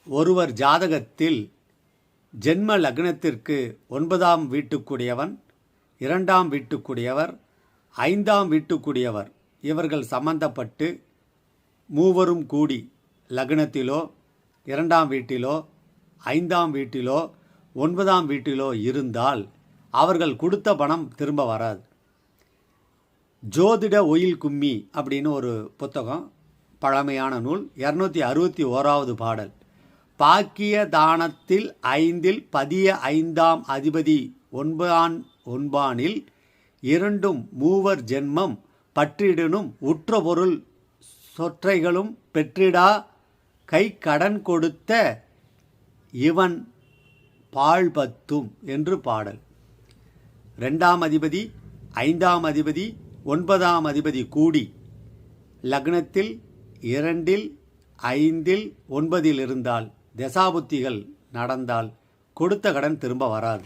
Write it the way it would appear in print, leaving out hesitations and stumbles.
ஒருவர் ஜாதகத்தில் ஜென்ம லக்னத்திற்கு 9ஆம் வீட்டுக்குடையவன், 2ஆம் வீட்டுக்குடையவர், 5ஆம் வீட்டுக்குடையவர் இவர்கள் சம்பந்தப்பட்டு மூவரும் கூடி லக்னத்திலோ 2ஆம் வீட்டிலோ 5ஆம் வீட்டிலோ 9ஆம் வீட்டிலோ இருந்தால் அவர்கள் கொடுத்த பணம் திரும்ப வராது. ஜோதிட ஒயில் கும்மி அப்படின்னு ஒரு புத்தகம், பழமையான நூல், 261வது பாடல். பாக்கிய தானத்தில் 5ல் பதிய 5ஆம் அதிபதி ஒன்பானில் 2ம் மூவர் ஜென்மம் பற்றிடனும் உற்ற பொருள் சொற்றைகளும் பெற்றிடா கை கடன் கொடுத்த இவன் பாழ்பத்தும் என்று பாடல். 2ஆம் அதிபதி, 5ஆம் அதிபதி, 9ஆம் அதிபதி கூடி லக்னத்தில் 2ல் 5ல் 9ல் இருந்தால், தசாபுத்திகள் நடந்தால் கொடுத்த கடன் திரும்ப வராது.